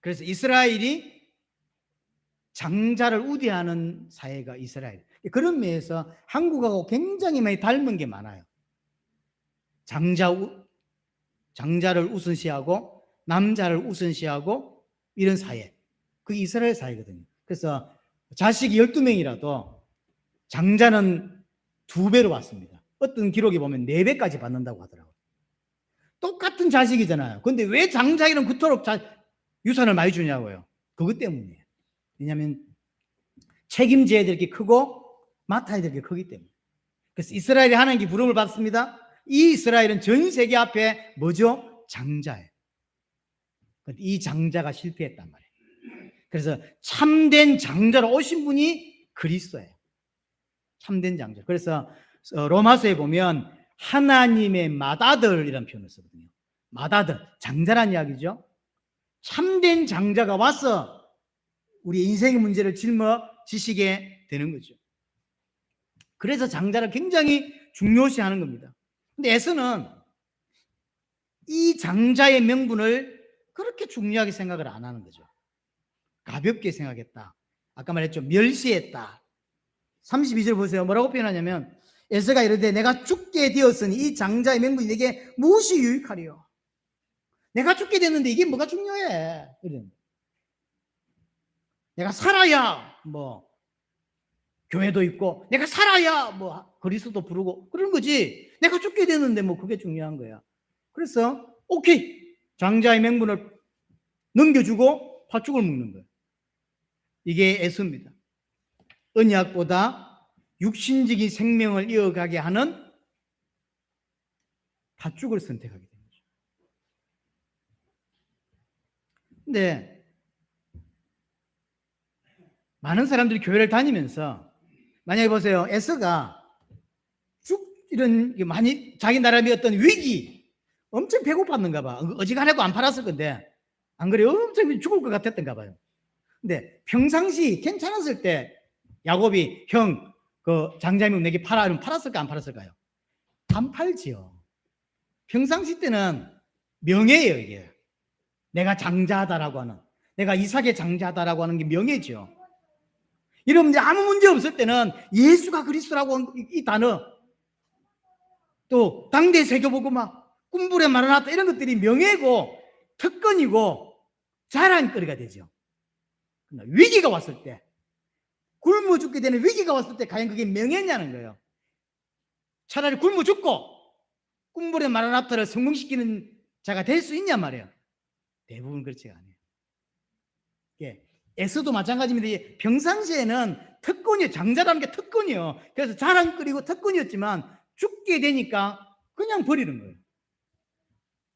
그래서 이스라엘이 장자를 우대하는 사회가 이스라엘. 그런 면에서 한국하고 굉장히 많이 닮은 게 많아요. 장자를 우선시하고 남자를 우선시하고 이런 사회. 그게 이스라엘 사회거든요. 그래서 자식이 12명이라도 장자는 2배로 받습니다. 어떤 기록에 보면 4배까지 받는다고 하더라고요. 똑같은 자식이잖아요. 근데 왜 장자에는 그토록 유산을 많이 주냐고요. 그것 때문이에요. 왜냐하면 책임져야 될 게 크고 맡아야 될 게 크기 때문에. 그래서 이스라엘이 하나님께 부름을 받습니다. 이 이스라엘은 전 세계 앞에 뭐죠? 장자예요. 이 장자가 실패했단 말이에요. 그래서 참된 장자로 오신 분이 그리스도예요. 참된 장자. 그래서 로마서에 보면 하나님의 맏아들이라는 표현을 쓰거든요. 맏아들, 장자란 이야기죠. 참된 장자가 와서 우리 인생의 문제를 짊어지시게 되는 거죠. 그래서 장자를 굉장히 중요시하는 겁니다. 근데 에서는 이 장자의 명분을 그렇게 중요하게 생각을 안 하는 거죠. 가볍게 생각했다. 아까 말했죠. 멸시했다. 32절 보세요. 뭐라고 표현하냐면 에서가 이르되 내가 죽게 되었으니 이 장자의 명분이 내게 무엇이 유익하리요? 내가 죽게 됐는데 이게 뭐가 중요해? 내가 살아야 교회도 있고 내가 살아야 그리스도 부르고 그런 거지. 내가 죽게 됐는데 그게 중요한 거야. 그래서 오케이. 장자의 명분을 넘겨주고 팥죽을 먹는 거예요. 이게 에서입니다. 언약보다 육신적인 생명을 이어가게 하는 팥죽을 선택하게 됩니다. 근데 많은 사람들이 교회를 다니면서 만약에 보세요. 에서가 이런 많이 자기 나름의 어떤 위기 엄청 배고팠는가 봐. 어지간하고 안 팔았을 건데 안 그래요? 엄청 죽을 것 같았던가 봐요. 근데 평상시 괜찮았을 때 야곱이 형 그 장자명 내게 팔아 이러면 팔았을까 안 팔았을까요? 안 팔지요. 평상시 때는 명예예요. 이게 내가 장자다라고 하는, 내가 이삭의 장자다라고 하는 게 명예죠. 여러분 아무 문제 없을 때는 예수가 그리스도라고 하는 이 단어, 또 당대에 새겨보고 꿈불에 말아놨다 이런 것들이 명예고 특권이고 자랑거리가 되죠. 위기가 왔을 때, 굶어 죽게 되는 위기가 왔을 때 과연 그게 명예냐는 거예요. 차라리 굶어 죽고 꿈불에 말아놨다를 성공시키는 자가 될 수 있냔 말이에요. 대부분 그렇지 않아요. 예, 에서도 마찬가지입니다. 평상시에는 특권이에요. 장자라는 게 특권이에요. 그래서 자랑거리고 특권이었지만 죽게 되니까 그냥 버리는 거예요.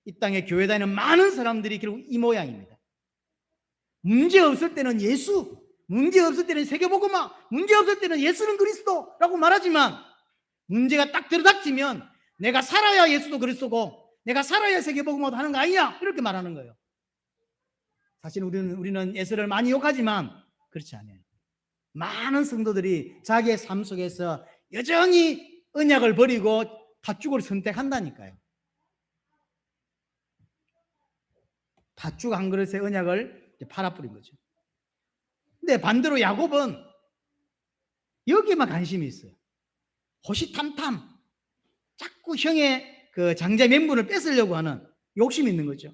이 땅에 교회 다니는 많은 사람들이 결국 이 모양입니다. 문제 없을 때는 예수, 문제 없을 때는 세계복음화, 문제 없을 때는 예수는 그리스도라고 말하지만 문제가 딱 들어닥치면 내가 살아야 예수도 그리스도고 내가 살아야 세계복음화도 하는 거 아니냐 이렇게 말하는 거예요. 사실 우리는 예수를 많이 욕하지만 그렇지 않아요. 많은 성도들이 자기의 삶 속에서 여전히 언약을 버리고 팥죽을 선택한다니까요. 팥죽 한 그릇의 언약을 팔아버린 거죠. 근데 반대로 야곱은 여기만 관심이 있어요. 호시탐탐 자꾸 형의 그 장자 명분을 뺏으려고 하는 욕심이 있는 거죠.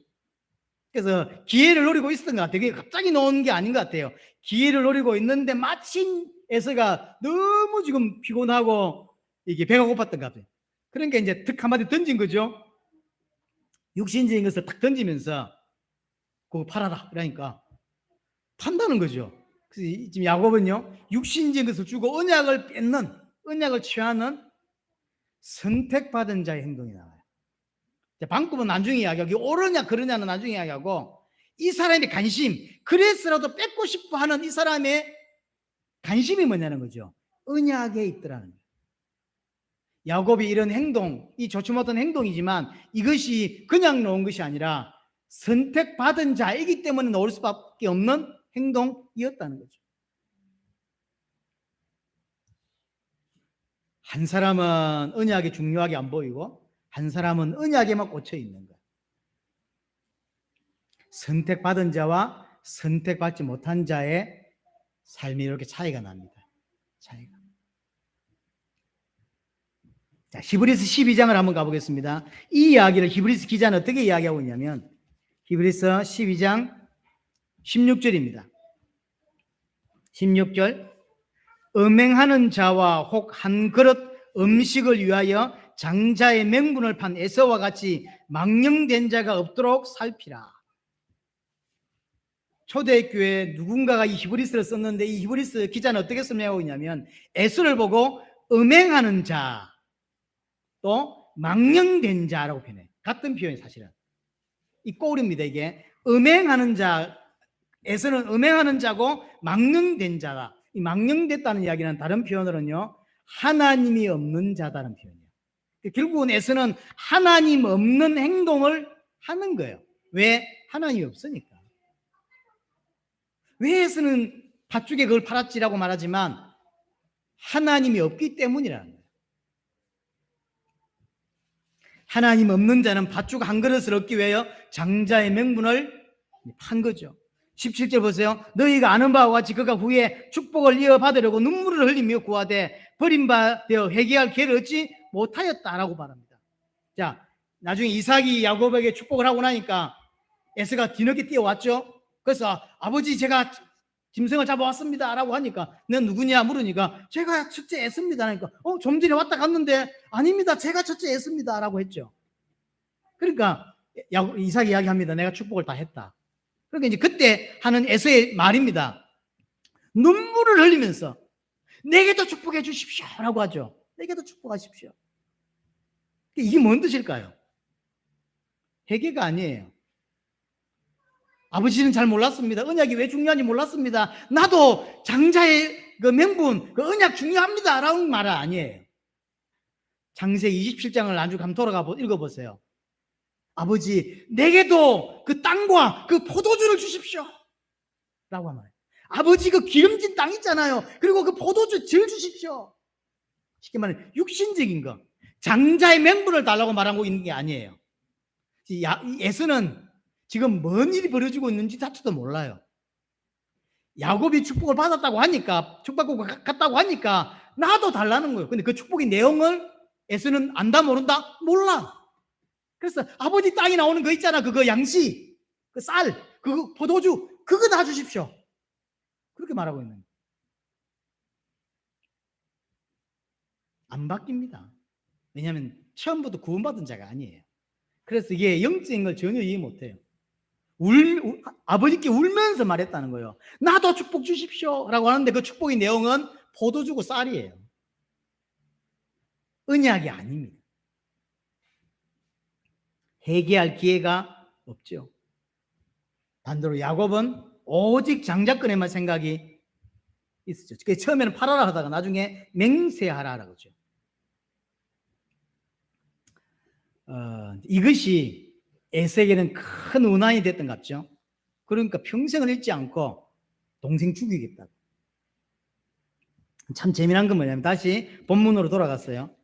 그래서 기회를 노리고 있었던 것 같아요. 그게 갑자기 나온 게 아닌 것 같아요. 기회를 노리고 있는데 마침 에서가 너무 지금 피곤하고 이게 배가 고팠던 것 같아요. 그러니까 이제 득 한마디 던진 거죠. 육신적인 것을 딱 던지면서 그거 팔아라 그러니까 판다는 거죠. 그래서 지금 야곱은요 육신적인 것을 주고 언약을 뺏는, 언약을 취하는 선택받은 자의 행동이 나와요. 방법은 나중에 이야기하고 옳으냐 그러냐는 나중에 이야기하고 이 사람의 관심, 그래서라도 뺏고 싶어 하는 이 사람의 관심이 뭐냐는 거죠. 언약에 있더라는 거예요. 야곱이 이런 행동, 이 좋지 못한 행동이지만 이것이 그냥 놓은 것이 아니라 선택받은 자이기 때문에 놓을 수밖에 없는 행동이었다는 거죠. 한 사람은 언약이 중요하게 안 보이고 한 사람은 언약에만 꽂혀 있는 거예요. 선택받은 자와 선택받지 못한 자의 삶이 이렇게 차이가 납니다. 차이가. 자, 히브리서 12장을 한번 가보겠습니다. 이 이야기를 히브리서 기자는 어떻게 이야기하고 있냐면 히브리서 12장 16절입니다. 16절 음행하는 자와 혹 한 그릇 음식을 위하여 장자의 명분을 판 에서와 같이 망령된 자가 없도록 살피라. 초대교회 누군가가 이 히브리서를 썼는데 이 히브리서 기자는 어떻게 설명하고 있냐면 에서를 보고 음행하는 자 또 망령된 자라고 표현해요. 같은 표현이 사실은 이 꼬리입니다. 이게 음행하는 자, 에서는 음행하는 자고 망령된 자다. 이 망령됐다는 이야기는 다른 표현으로는요 하나님이 없는 자다는 표현이에요. 결국은 에서는 하나님 없는 행동을 하는 거예요. 왜? 하나님이 없으니까. 왜 에서는 팥죽에 그걸 팔았지라고 말하지만 하나님이 없기 때문이라는 거예요. 하나님 없는 자는 팥죽 한 그릇을 얻기 위하여 장자의 명분을 판 거죠. 17절 보세요. 너희가 아는 바와 같이 그가 후에 축복을 이어받으려고 눈물을 흘리며 구하되 버림받아 회개할 기회를 얻지 못하였다라고 말합니다. 자, 나중에 이삭이 야곱에게 축복을 하고 나니까 에서가 뒤늦게 뛰어왔죠. 그래서 아버지 제가 짐승을 잡아왔습니다 라고 하니까 넌 누구냐 물으니까 제가 첫째 에서입니다 하니까 좀 전에 왔다 갔는데 아닙니다 제가 첫째 에서입니다 라고 했죠. 그러니까 이삭이 이야기합니다. 내가 축복을 다 했다. 그러니까 이제 그때 하는 에서의 말입니다. 눈물을 흘리면서 내게도 축복해 주십시오 라고 하죠. 내게도 축복하십시오. 이게 뭔 뜻일까요? 회개가 아니에요. 아버지는 잘 몰랐습니다. 언약이 왜 중요한지 몰랐습니다. 나도 장자의 그 명분, 그 언약 중요합니다 라는 말은 아니에요. 창세기 27장을 나중에 한번 돌아가 읽어보세요. 아버지 내게도 그 땅과 그 포도주를 주십시오 라고 하면 아버지 그 기름진 땅 있잖아요. 그리고 그 포도주 질 주십시오. 쉽게 말하면 육신적인 거 장자의 명분을 달라고 말하고 있는 게 아니에요. 에서는 지금 뭔 일이 벌어지고 있는지 자체도 몰라요. 야곱이 축복을 받았다고 하니까 축복받고 갔다고 하니까 나도 달라는 거예요. 근데 그 축복의 내용을 에서는 안다 모른다? 몰라. 그래서 아버지 땅에 나오는 거 있잖아. 그거 양식, 그 쌀, 그 포도주 그거 다 주십시오. 그렇게 말하고 있는 거예요. 안 바뀝니다. 왜냐하면 처음부터 구원받은 자가 아니에요. 그래서 이게 영적인 걸 전혀 이해 못해요. 아버지께 울면서 말했다는 거예요. 나도 축복 주십시오 라고 하는데 그 축복의 내용은 포도주고 쌀이에요. 언약이 아닙니다. 회개할 기회가 없죠. 반대로 야곱은 오직 장자권에만 생각이 있었죠. 그래서 처음에는 팔아라 하다가 나중에 맹세하라 그러죠. 이것이 에색에는 큰 운한이 됐던 것 같죠. 그러니까 평생을 잃지 않고 동생 죽이겠다고. 참 재미난 건 뭐냐면 다시 본문으로 돌아갔어요.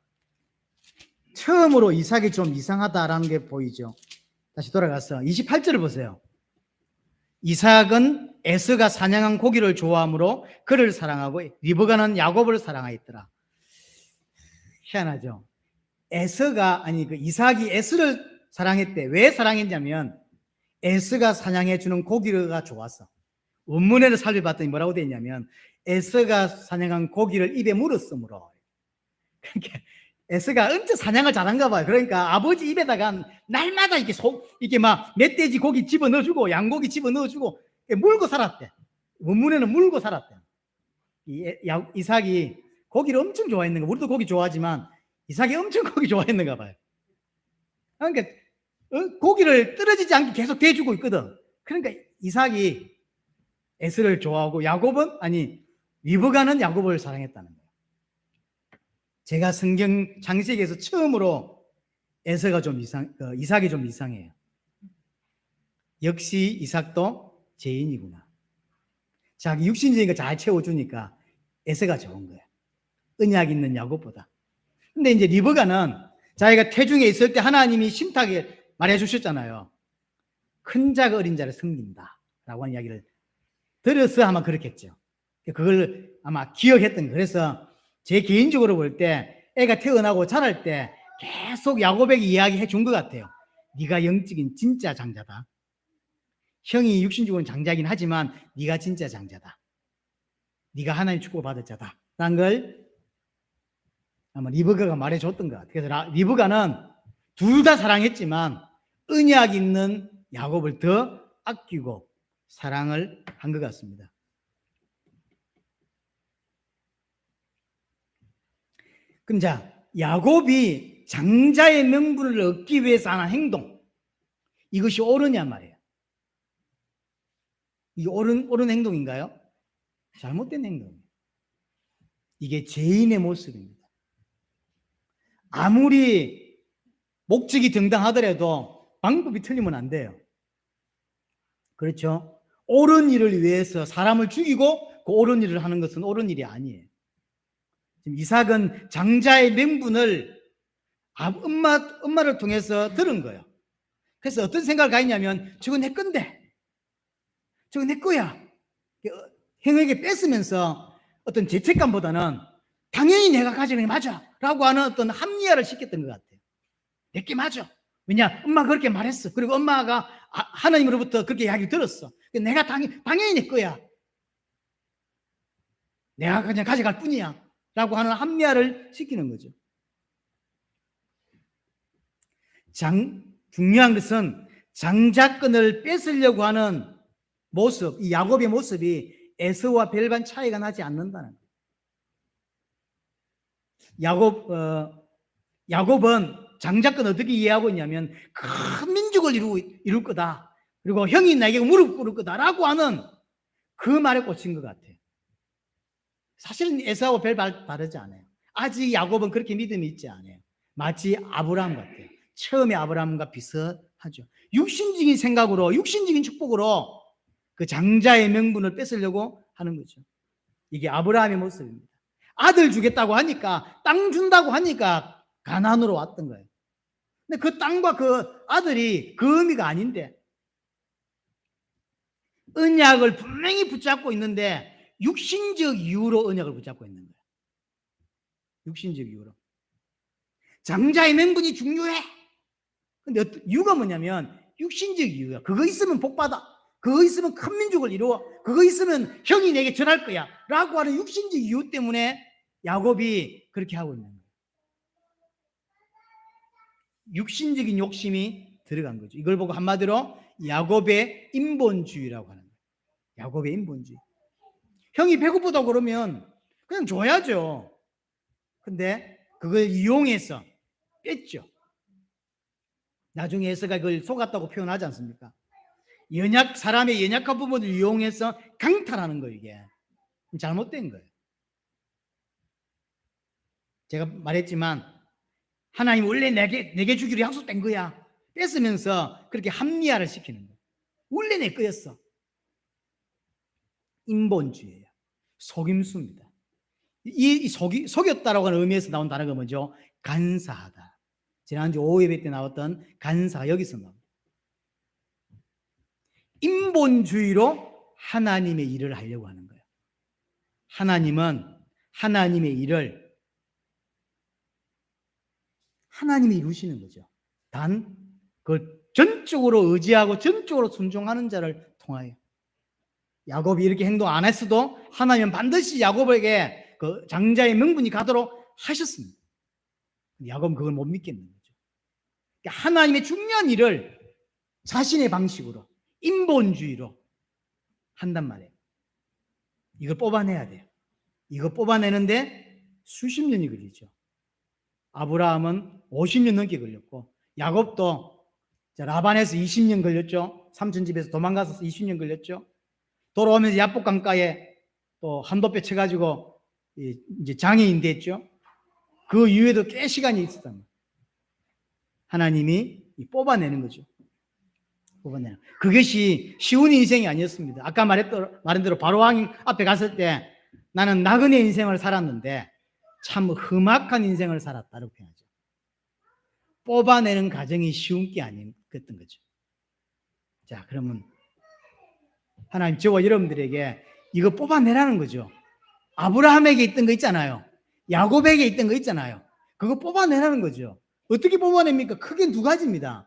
처음으로 이삭이 좀 이상하다라는 게 보이죠. 다시 돌아가서 28절을 보세요. 이삭은 에서가 사냥한 고기를 좋아하므로 그를 사랑하고 리브가는 야곱을 사랑하였더라. 희한하죠. 이삭이 에서를 사랑했대. 왜 사랑했냐면 에서가 사냥해 주는 고기가 좋았어. 원문에를 살펴봤더니 뭐라고 되어 있냐면 에서가 사냥한 고기를 입에 물었으므로. 그러니까 에서가 엄청 사냥을 잘한가 봐요. 그러니까 아버지 입에다가 날마다 이렇게 막 멧돼지 고기 집어 넣어주고 양고기 집어 넣어주고 물고 살았대. 원문에는 물고 살았대. 이삭이 고기를 엄청 좋아했는 거. 우리도 고기 좋아하지만 이삭이 엄청 고기 좋아했는가 봐요. 그러니까 고기를 떨어지지 않게 계속 대주고 있거든. 그러니까 이삭이 에서를 좋아하고 리브가는 야곱을 사랑했다는 거예요. 제가 성경 창세기에서 처음으로 이삭이 좀 이상해요. 역시 이삭도 죄인이구나. 자기 육신적인 거 잘 채워주니까 에서가 좋은 거예요. 언약 있는 야곱보다. 근데 이제 리브가는 자기가 태중에 있을 때 하나님이 심타게 말해 주셨잖아요. 큰 자가 어린 자를 섬긴다 라고 하는 이야기를 들어서 아마 그렇겠죠. 그걸 아마 기억했던 거예요. 그래서 제 개인적으로 볼 때 애가 태어나고 자랄 때 계속 야곱에게 이야기해 준 것 같아요. 네가 영적인 진짜 장자다. 형이 육신적으로는 장자긴 하지만 네가 진짜 장자다. 네가 하나님 축복받을 자다 라는 걸 아마 리브가가 말해줬던 것 같아요. 그래서 리브가는 둘 다 사랑했지만 언약 있는 야곱을 더 아끼고 사랑을 한 것 같습니다. 그럼 자, 야곱이 장자의 명분을 얻기 위해서 하는 행동, 이것이 옳으냐 말이에요. 이게 옳은 행동인가요? 잘못된 행동이에요. 이게 죄인의 모습입니다. 아무리 목적이 정당하더라도 방법이 틀리면 안 돼요. 그렇죠? 옳은 일을 위해서 사람을 죽이고 그 옳은 일을 하는 것은 옳은 일이 아니에요. 지금 이삭은 장자의 명분을 엄마를 통해서 들은 거예요. 그래서 어떤 생각을 가했냐면 저거 내 건데, 저거 내 거야. 형에게 뺏으면서 어떤 죄책감보다는 당연히 내가 가지는 게 맞아 라고 하는 어떤 합리화를 시켰던 것 같아요. 내게 맞아. 왜냐? 엄마가 그렇게 말했어. 그리고 엄마가 하나님으로부터 그렇게 이야기를 들었어. 내가 당연히 내 거야. 내가 그냥 가져갈 뿐이야 라고 하는 합리화를 시키는 거죠. 중요한 것은 장자권을 뺏으려고 하는 모습, 이 야곱의 모습이 에서와 별반 차이가 나지 않는다는 거예요. 야곱은 장자권 어떻게 이해하고 있냐면 큰 민족을 이룰 거다. 그리고 형이 나에게 무릎 꿇을 거다라고 하는 그 말에 꽂힌 것 같아요. 사실은 에서와 별 다르지 않아요. 아직 야곱은 그렇게 믿음이 있지 않아요. 마치 아브라함 같아요. 처음에 아브라함과 비슷하죠. 육신적인 생각으로, 육신적인 축복으로 그 장자의 명분을 뺏으려고 하는 거죠. 이게 아브라함의 모습입니다. 아들 주겠다고 하니까, 땅 준다고 하니까 가나안으로 왔던 거예요. 근데 그 땅과 그 아들이 그 의미가 아닌데, 언약을 분명히 붙잡고 있는데 육신적 이유로 언약을 붙잡고 있는 거예요. 육신적 이유로. 장자의 명분이 중요해. 근데 이유가 뭐냐면 육신적 이유야. 그거 있으면 복받아. 그거 있으면 큰 민족을 이루어. 그거 있으면 형이 내게 전할 거야 라고 하는 육신적 이유 때문에 야곱이 그렇게 하고 있는 거예요. 육신적인 욕심이 들어간 거죠. 이걸 보고 한마디로 야곱의 인본주의라고 하는 거예요. 야곱의 인본주의. 형이 배고프다고 그러면 그냥 줘야죠. 근데 그걸 이용해서 뺐죠. 나중에 에서가 그걸 속았다고 표현하지 않습니까? 사람의 연약한 부분을 이용해서 강탈하는 거예요. 이게 잘못된 거예요. 제가 말했지만 하나님 원래 내게 주기로 약속된 거야. 뺏으면서 그렇게 합리화를 시키는 거야. 원래 내 거였어. 인본주의예요. 속임수입니다. 속였다라고 하는 의미에서 나온 단어가 뭐죠? 간사하다. 지난주 오후 예배 때 나왔던 간사, 여기서 나옵니다. 인본주의로 하나님의 일을 하려고 하는 거예요. 하나님은 하나님의 일을 하나님이 이루시는 거죠. 단 그걸 전적으로 의지하고 전적으로 순종하는 자를 통하여. 야곱이 이렇게 행동 안 했어도 하나님은 반드시 야곱에게 그 장자의 명분이 가도록 하셨습니다. 야곱은 그걸 못 믿겠는 거죠. 그러니까 하나님의 중요한 일을 자신의 방식으로 인본주의로 한단 말이에요. 이걸 뽑아내야 돼요. 이거 뽑아내는데 수십 년이 걸리죠. 아브라함은 50년 넘게 걸렸고, 야곱도 라반에서 20년 걸렸죠. 삼촌 집에서 도망가서 20년 걸렸죠. 돌아오면서 야복강가에 또 한도뼈 쳐가지고 이제 장애인 됐죠. 그 이후에도 꽤 시간이 있었단 말이에요. 하나님이 뽑아내는 거죠. 뽑아내는. 그것이 쉬운 인생이 아니었습니다. 아까 말한 대로 바로왕 앞에 갔을 때 나는 나그네 인생을 살았는데 참 험악한 인생을 살았다고 표현하죠. 뽑아내는 과정이 쉬운 게 아니었던 거죠. 자, 그러면 하나님 저와 여러분들에게 이거 뽑아내라는 거죠. 아브라함에게 있던 거 있잖아요. 야곱에게 있던 거 있잖아요. 그거 뽑아내라는 거죠. 어떻게 뽑아냅니까? 크게 두 가지입니다.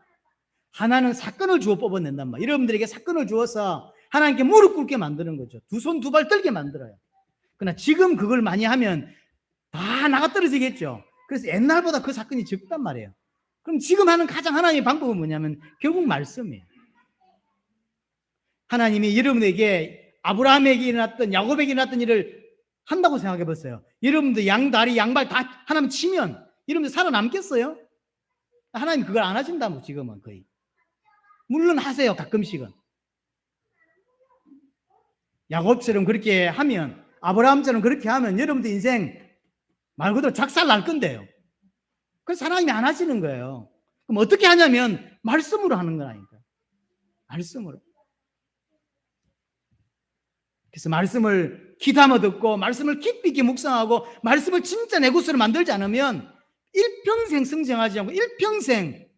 하나는 사건을 주어 뽑아낸단 말이에요. 여러분들에게 사건을 주어서 하나님께 무릎 꿇게 만드는 거죠. 두 손 두 발 떨게 만들어요. 그러나 지금 그걸 많이 하면 다 나가 떨어지겠죠. 그래서 옛날보다 그 사건이 적단 말이에요. 그럼 지금 하는 가장 하나님의 방법은 뭐냐면 결국 말씀이에요. 하나님이 여러분에게 아브라함에게 일어났던 야곱에게 일어났던 일을 한다고 생각해 보세요. 여러분들 양다리 양발 다 하나님 치면 여러분들 살아남겠어요? 하나님 그걸 안 하신다고 지금은 거의. 물론 하세요. 가끔씩은. 야곱처럼 그렇게 하면, 아브라함처럼 그렇게 하면 여러분들 인생 말 그대로 작살 날 건데요. 그래서 하나님이 안 하시는 거예요. 그럼 어떻게 하냐면 말씀으로 하는 거라니까요. 말씀으로. 그래서 말씀을 귀담아 듣고 말씀을 깊이 있게 묵상하고 말씀을 진짜 내 것으로 만들지 않으면 일평생 성장하지 않고 일평생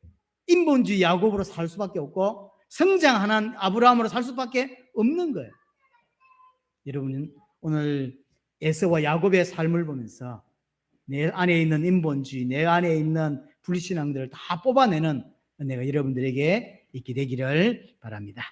인본주의 야곱으로 살 수밖에 없고 성장하는 아브라함으로 살 수밖에 없는 거예요. 여러분은 오늘 에서와 야곱의 삶을 보면서 내 안에 있는 인본주의, 내 안에 있는 불신앙들을 다 뽑아내는 은혜가 여러분들에게 있게 되기를 바랍니다.